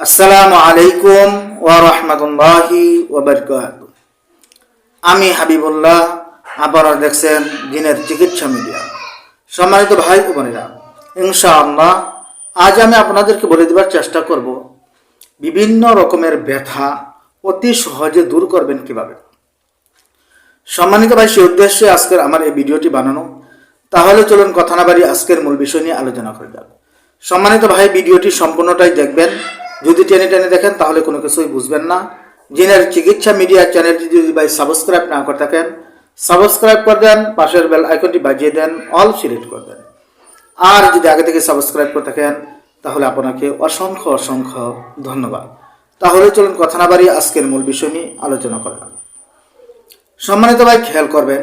আসসালামু আলাইকুম ওয়া রাহমাতুল্লাহি ওয়া বারাকাতুহু। আমি হাবিবুল্লাহ, আপনারা দেখছেন জিনের চিকিৎসা মিডিয়া। সম্মানিত ভাই ও বোনেরা, ইনশাআল্লাহ আজ আমি আপনাদেরকে বলে দেওয়ার চেষ্টা করব বিভিন্ন রকমের ব্যথা অতি সহজে দূর করবেন কিভাবে। সম্মানিত ভাই, সে উদ্দেশ্যে আজকের আমার এই ভিডিওটি বানানো। তাহলে চলুন কথা না বাড়িয়ে আজকের মূল বিষয় নিয়ে আলোচনা করে যাব। সম্মানিত ভাই, ভিডিওটি সম্পূর্ণটাই দেখবেন। যদি টেনে টেনে দেখেন তাহলে কোনো কিছুই বুঝবেন না। জিনের চিকিৎসা মিডিয়া চ্যানেলটি যদি ভাই সাবস্ক্রাইব না করে থাকেন, সাবস্ক্রাইব করে দেন, পাশের বেল আইকনটি বাজিয়ে দেন, অল সিলেক্ট করে দেন। আর যদি আগে থেকে সাবস্ক্রাইব করে থাকেন তাহলে আপনাকে অসংখ্য অসংখ্য ধন্যবাদ। তাহলে চলুন কথা না বাড়িয়ে আজকের মূল বিষয় নিয়ে আলোচনা করা যাক। সম্মানিত ভাই, খেয়াল করবেন,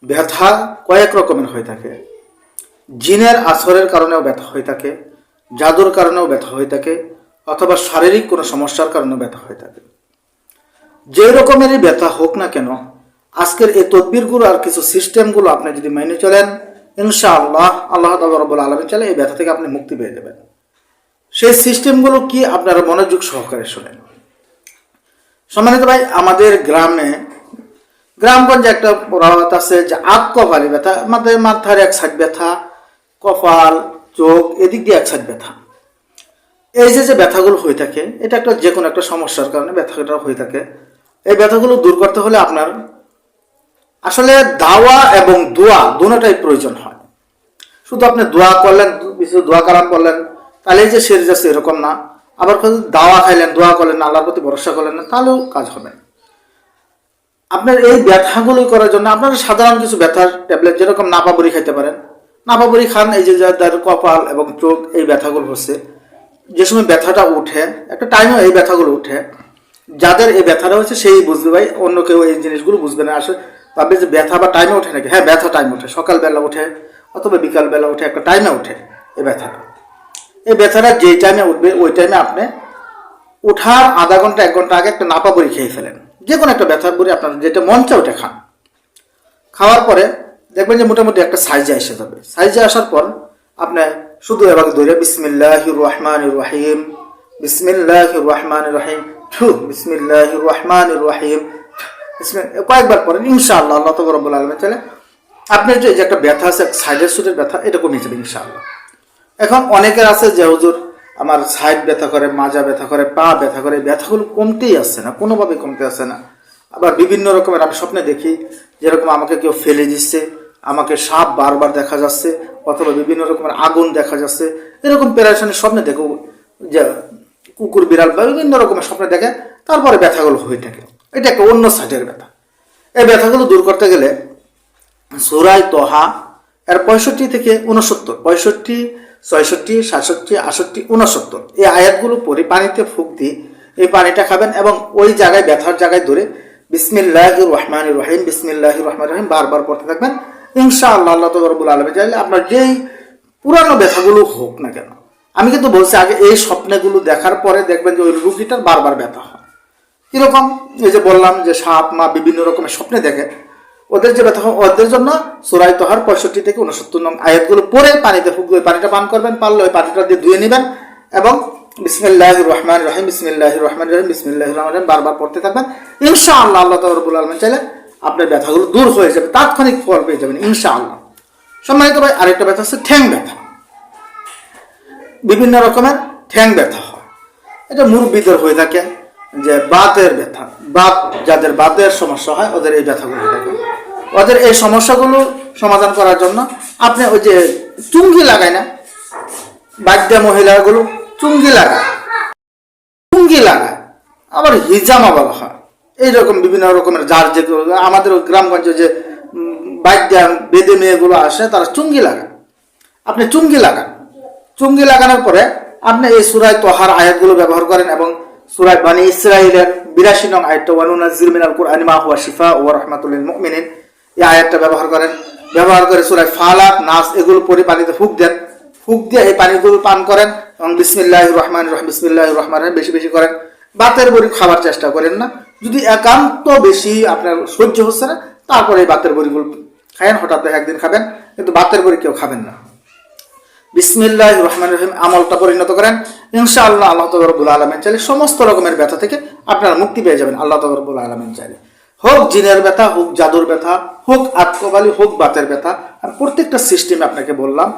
ব্যথা কয়েক রকমের হয়ে থাকে। জিনের আসরের কারণেও ব্যথা হয়ে থাকে, জাদুর কারণেও ব্যথা হয়ে থাকে, অথবা শারীরিক কোনো সমস্যার কারণে ব্যথা হয়ে থাকে। যে রকমেরই ব্যথা হোক না কেন, আজকের এই তদবিরগুলো আর কিছু সিস্টেমগুলো আপনি যদি মেনে চলেন, ইনশাআল্লাহ আল্লাহ তাআলা রাব্বুল আলামিন চাইলে এই ব্যথা থেকে আপনি মুক্তি পেয়ে যাবেন। সেই সিস্টেমগুলো কি, আপনারা মনোযোগ সহকারে শোনেন। সম্মানিত ভাই, আমাদের গ্রামগঞ্জে একটা প্রবাদ আছে যে কপালে ব্যথা, মাথার এক সাইড ব্যথা, কপাল, চোখ এদিক দিয়ে এক সাইড ব্যথা। এই যে ব্যথাগুলো হয়ে থাকে, এটা একটা যে কোনো একটা সমস্যার কারণে ব্যথাটা হয়ে থাকে। এই ব্যথাগুলো দূর করতে হলে আপনার আসলে দাওয়া এবং দোয়া দুটোটাই প্রয়োজন হয়। শুধু আপনি দোয়া করলেন, দোয়া কালাম করলেন, তাহলে এই যে সেরে যাচ্ছে এরকম না। আবার দাওয়া খাইলেন, দোয়া করলেন না, আল্লাহর প্রতি ভরসা করলেন না, তাহলেও কাজ হবে না। আপনার এই ব্যথাগুলো করার জন্য আপনারা সাধারণ কিছু ব্যথার ট্যাবলেট, যেরকম নাপাবুরি খাইতে পারেন। নাপাবুরি খান। এই যে যাদের কপাল এবং চোখ এই ব্যথাগুলো হচ্ছে, যে সময় ব্যথাটা উঠে, একটা টাইমে এই ব্যথাগুলো উঠে, যাদের এই ব্যথাটা হচ্ছে সেই বুঝবে ভাই, অন্য কেউ এই জিনিসগুলো বুঝবে না। আসলে ভাববে যে ব্যথা বা টাইমে ওঠে নাকি। হ্যাঁ, ব্যথা টাইমে ওঠে, সকালবেলা ওঠে অথবা বিকালবেলা ওঠে, একটা টাইমে ওঠে এই ব্যথাটা। এই ব্যথাটা যেই টাইমে উঠবে ওই টাইমে আপনি ওঠার আধা ঘন্টা 1 ঘন্টা আগে একটা নাপাবুরি খেয়ে ফেলেন। যে কোনো একটা ব্যথার বড়ি আপনার যেটা মন চায় ওটা খান। খাওয়ার পরে দেখবেন যে মোটামুটি একটা সাইজে এসে যাবে। সাইজে আসার পর আপনি শুধু এবার ধরে বিসমিল্লাহির রহমানির রহিম, বিসমিল্লাহির রহমানির রহিম, বিসমিল্লাহির রহমানির রহিম কয়েকবার পরেন। ইনশাআল্লাহ আল্লাহ তাআলা রাব্বুল আলামিন চাইলে আপনার যে একটা ব্যথা আছে, সাইডের সুটের ব্যথা, এটা কমে যাবে ইনশাআল্লাহ। এখন অনেকের আছে যে হুজুর আমার সাইড ব্যথা করে, মাজা ব্যথা করে, পা ব্যথা করে, ব্যথাগুলো কমতেই আসছে না, কোনোভাবে কমতে আসছে না। আবার বিভিন্ন রকমের আমি স্বপ্নে দেখি, যেরকম আমাকে কেউ ফেলে দিচ্ছে, আমাকে সাপ বারবার দেখা যাচ্ছে, অথবা বিভিন্ন রকমের আগুন দেখা যাচ্ছে, এরকম পেরেশানির স্বপ্নে দেখো, যে কুকুর বিড়াল বা বিভিন্ন রকমের স্বপ্নে দেখে, তারপরে ব্যথাগুলো হয়ে থাকে। এটা একটা অন্য সাইডের ব্যথা। এই ব্যথাগুলো দূর করতে গেলে সূরা তোহা এর 65 থেকে 69, 65, 66, 67, 68, 69 এই আয়াতগুলো পরে পানিতে ফুঁক দিয়ে এই পানিটা খাবেন এবং ওই জায়গায়, ব্যথার জায়গায় ধরে বিসমিল্লাহির রহমানির রহিম, বিসমিল্লাহির রহমানির রহিম বারবার পড়তে থাকবেন। ইনশাআল্লাহ আল্লাহ তাআলা রাব্বুল আলামিন চাইলে আপনার যেই পুরানো ব্যথাগুলো হোক না কেন, আমি কিন্তু বলছি আগে এই স্বপ্নগুলো দেখার পরে দেখবেন যে ওই রুগীটার বারবার ব্যথা হয়। কিরকম? এই যে বললাম যে সাপ মা বিভিন্ন রকমের স্বপ্নে দেখে, ওদের যে ব্যথা হয়, ওদের জন্য সূরা তোহার 65 থেকে 69 নং আয়াতগুলো পরে পানিতে ফুঁক দিয়ে পানিটা পান করবেন। পারলে ওই পানিটা দিয়ে ধুয়ে নেবেন এবং বিসমিল্লাহির রহমানির রহিম, বিসমিল্লাহির রহমানির রহিম, বিসমিল্লাহির রহমানির রহিম বারবার পড়তে থাকবেন। ইনশাআল্লাহ আল্লাহ তাআলা রাব্বুল আলামিন চাইলে আপনার ব্যথাগুলো দূর হয়ে যাবে, তাৎক্ষণিক ফল পেয়ে যাবেন ইনশাআল্লাহ। সম্মানিত ভাই, আরেকটা ব্যথা হচ্ছে ঠ্যাং ব্যথা। বিভিন্ন রকমের ঠ্যাং ব্যথা হয়। এটা মুরব্বীদের হয়ে থাকে, যে বাতের ব্যথা, বাত যাদের বাতের সমস্যা হয় ওদের এই ব্যথাগুলো হয়ে থাকে। ওদের এই সমস্যাগুলো সমাধান করার জন্য আপনি ওই যে চুঙ্গি লাগায় না, বাদ্যা মহিলাগুলো চুঙ্গি লাগায়, আবার হিজামা বলা হয়। এইরকম বিভিন্ন রকমের যার যেগুলো আমাদের গ্রামগঞ্জে যে বাদ্যা বেদে মেয়েগুলো আসে, তারা চুঙ্গি লাগায়। আপনি চুঙ্গি চুঙ্গি লাগানোর পরে আপনি এই সূরা তোহার আয়াতগুলো ব্যবহার করেন এবং সূরা বনী ইসরাঈলের 82 নং আয়াতটা ওয়ানুনাজ্জিলু মিনাল কুরআনি মা হুয়া শিফাউ ওয়া রাহমাতুল লিল মুমিনিন, এই আয়াতটা ব্যবহার করেন। ব্যবহার করে সূরা ফালাক, নাস এগুলো পরে পানিতে ফুঁক দেন। ফুঁক দিয়ে এই পানিগুলো পান করেন এবং বিসমিল্লাহির রহমানির রহিম, বিসমিল্লাহির রহমানির রহিম বেশি বেশি করেন। বাতের বড়ি খাবার চেষ্টা করেন না। যদি একান্ত বেশি আপনার সহ্য হচ্ছে না, তারপরে এই বাতের বড়িগুলো খায়েন। হঠাৎ একদিন খাবেন, কিন্তু বাতের বড়ি কেউ খাবেন না। বিসমিল্লাহির রহমানির রহিম আমলটা পরিণত করেন, ইনশাআল্লাহ আল্লাহ তাআলা রব্বুল আলামিন চাইলে সমস্ত রকমের ব্যথা থেকে আপনারা মুক্তি পেয়ে যাবেন। আল্লাহ তাআলা রব্বুল আলামিন চাইলে হোক জিনের ব্যথা, হোক জাদুর ব্যথা, হোক আতকবালি, হোক বাতের ব্যথা, আর প্রত্যেকটা সিস্টেমে আপনাকে বললাম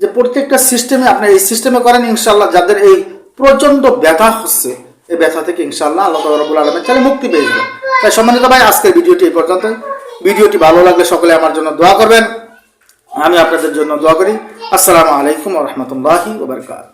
যে প্রত্যেকটা সিস্টেমে আপনি এই সিস্টেমে করেন, ইনশাআল্লাহ যাদের এই প্রচন্ড ব্যথা হচ্ছে এই ব্যথা থেকে ইনশাআল্লাহ আল্লাহ তাআলা রব্বুল আলামিন চাইলে মুক্তি পেয়ে যাবেন। তাই সম্মানিত ভাই, আজকের ভিডিওটি এই পর্যন্ত। ভিডিওটি ভালো লাগলে সকলে আমার জন্য দোয়া করবেন, আমি আপনাদের জন্য দোয়া করি। আসসালামু আলাইকুম ওয়া রাহমাতুল্লাহি ওয়া বারাকাতুহু।